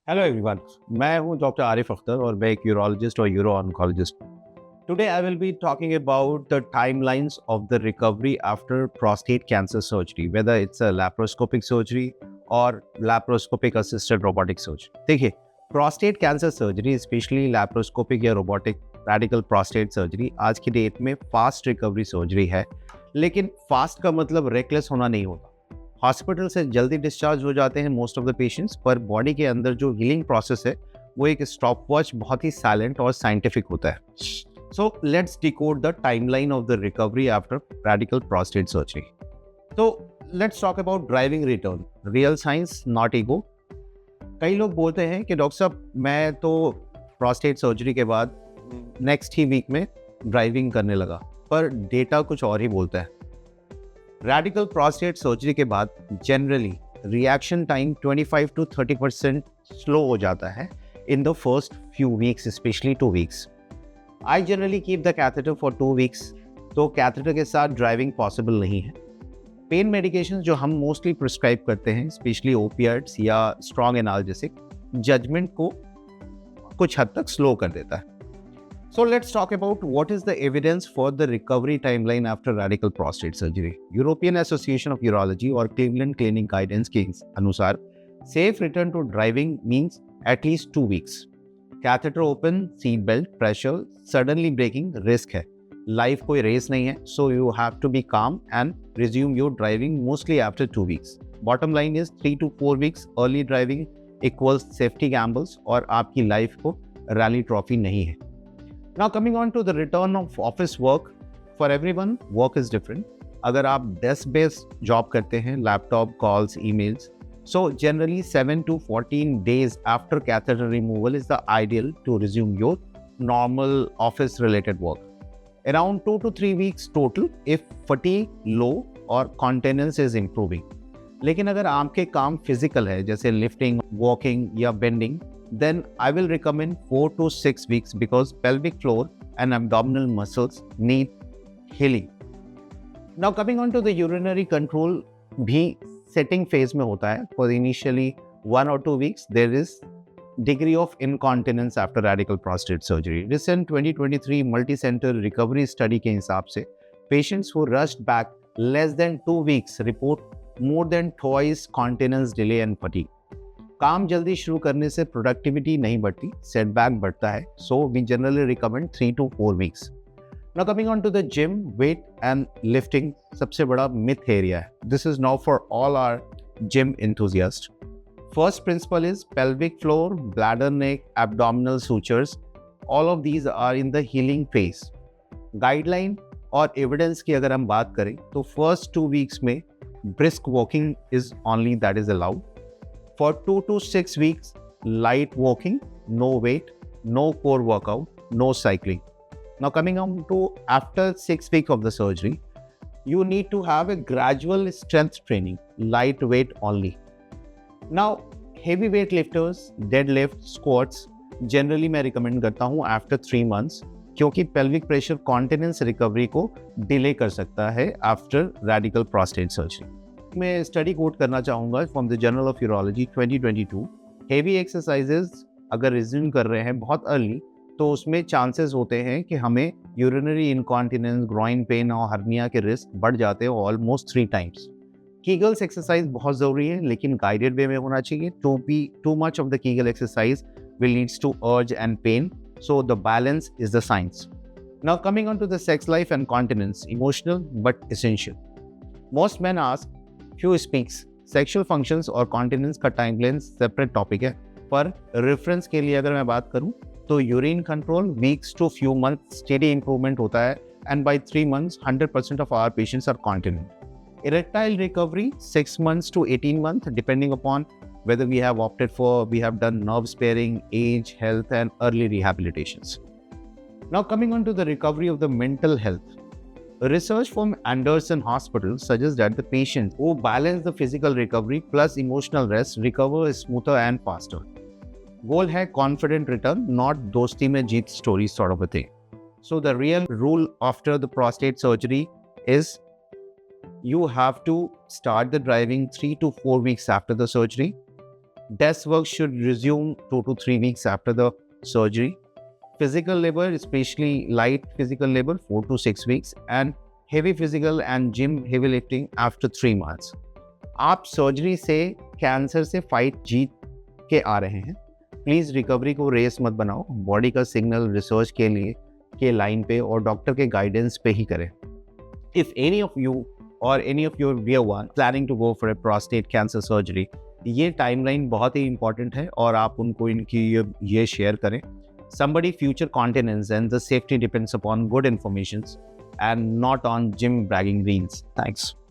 Hello everyone. मैं हूं doctor Arif Akhtar और मैं एक यूरोलॉजिस्ट और euro oncologist. Today I will be talking about the timelines of the recovery after prostate cancer surgery, whether it's a laparoscopic surgery और laparoscopic assisted robotic surgery. देखिए, prostate cancer surgery, specially laparoscopic या robotic radical prostate surgery, आज की date में fast recovery surgery है। लेकिन fast का मतलब रेकलेस होना नहीं होता। हॉस्पिटल से जल्दी डिस्चार्ज हो जाते हैं मोस्ट ऑफ द पेशेंट्स, पर बॉडी के अंदर जो हीलिंग प्रोसेस है वो एक स्टॉप वॉच बहुत ही साइलेंट और साइंटिफिक होता है। So let's decode the timeline of the recovery after radical prostate surgery. तो let's talk about driving return, real science not ego. कई लोग बोलते हैं कि डॉक्टर साहब मैं तो प्रोस्टेट सर्जरी के बाद नेक्स्ट ही वीक में ड्राइविंग करने लगा, पर डेटा कुछ और ही बोलता है। रेडिकल प्रोस्टेट सर्जरी के बाद generally reaction time 25 to 30% slow हो जाता है in the first few weeks, specially 2 weeks. I generally keep the catheter for 2 weeks, तो कैथेटर के साथ ड्राइविंग पॉसिबल नहीं है। पेन मेडिकेशन जो हम मोस्टली प्रिस्क्राइब करते हैं, स्पेशली ओपियाइड्स या स्ट्रॉन्ग एनाल्जेसिक, जजमेंट को कुछ हद तक स्लो कर देता है। So let's talk about what is the evidence for the recovery timeline after radical prostate surgery. European Association of Urology और Cleveland Clinic guidance के अनुसार safe return to driving means at least 2 weeks. Catheter open, seat belt, pressure, suddenly braking risk है. Life कोई race नहीं है, so you have to be calm and resume your driving mostly after 2 weeks. Bottom line is 3 to 4 weeks early driving equals safety gambles और आपकी life को rally trophy नहीं है। Now coming on to the return of office work, for everyone work is different. अगर आप desk based job करते हैं, laptop calls, emails, so generally 7 to 14 days after catheter removal is the ideal to resume your normal office related work. Around 2 to 3 weeks total if fatigue low or continence is improving. लेकिन अगर आपके काम physical है, जैसे lifting, walking या bending, then I will recommend 4 to 6 weeks because pelvic floor and abdominal muscles need healing. Now coming on to the urinary control भी setting phase में होता है. For initially 1 or 2 weeks there is degree of incontinence after radical prostate surgery. Recent 2023 multi-center recovery study के हिसाब से patients who rushed back less than 2 weeks report more than twice continence delay and fatigue. काम जल्दी शुरू करने से productivity नहीं बढ़ती, सेटबैक बढ़ता है। So we generally recommend 3 to 4 weeks. Now coming on to the gym, weight and lifting सबसे बड़ा मिथ एरिया है। This is now for all our gym enthusiast. First principle is pelvic floor, bladder neck, abdominal sutures, all of these are in the healing phase. Guideline और evidence की अगर हम बात करें तो फर्स्ट 2 वीक्स में brisk walking is only that is allowed. For 2 to 6 weeks, light walking, no weight, no core workout, no cycling. Now coming on to after 6 weeks of the surgery, you need to have a gradual strength training, light weight only. Now heavy weight lifters, deadlift, squats, generally मैं recommend करता हूँ after 3 months, क्योंकि pelvic pressure continence recovery को delay कर सकता है after radical prostate surgery. मैं study coat करना चाहूँगा from the journal of urology 2022। Heavy exercises अगर रिज्यूम कर रहे हैं बहुत अर्ली तो उसमें चांसेस होते हैं कि हमें यूरिनरी इनकॉन्टिनेंस, ग्रॉइन पेन और हर्निया के रिस्क बढ़ जाते हैं ऑलमोस्ट 3 times। कीगल्स एक्सरसाइज बहुत ज़रूरी है, लेकिन गाइडेड वे में होना चाहिए। Too much of the Kegel exercise will leads to urge and pain, so the balance is the science. Now coming on to the sex life and continence, emotional but essential. Most man ask, few speaks, sexual functions और continence का timeline separate topic है, पर reference के लिए अगर मैं बात करूं तो urine control weeks to few month steady improvement होता है, and by 3 months 100% of our patients are continent. Erectile recovery 6 months to 18 months depending upon whether we have opted for, we have done nerve sparing, age, health and early rehabilitations. Now coming on to the recovery of the mental health. Research from Anderson Hospital suggests that the patients who balance the physical recovery plus emotional rest recover smoother and faster. Goal है confident return, not दोस्ती में जीत story sort of a thing. So the real rule after the prostate surgery is you have to start the driving 3 to 4 weeks after the surgery. Desk work should resume 2 to 3 weeks after the surgery. Physical labor, especially light physical labor, 4 to 6 weeks, and heavy physical and gym heavy lifting after 3 months. आप surgery से cancer से fight जीत के आ रहे हैं. Please recovery को race मत बनाओ. Body का सिग्नल रिसर्च के लिए के लाइन पे और डॉक्टर के गाइडेंस पे ही करें. If any of you or any of your dear one planning to go for a prostate cancer surgery, ये टाइमलाइन बहुत ही इंपॉर्टेंट है और आप उनको इनकी ये शेयर करें. Somebody future continence and the safety depends upon good information and not on gym bragging reels. Thanks.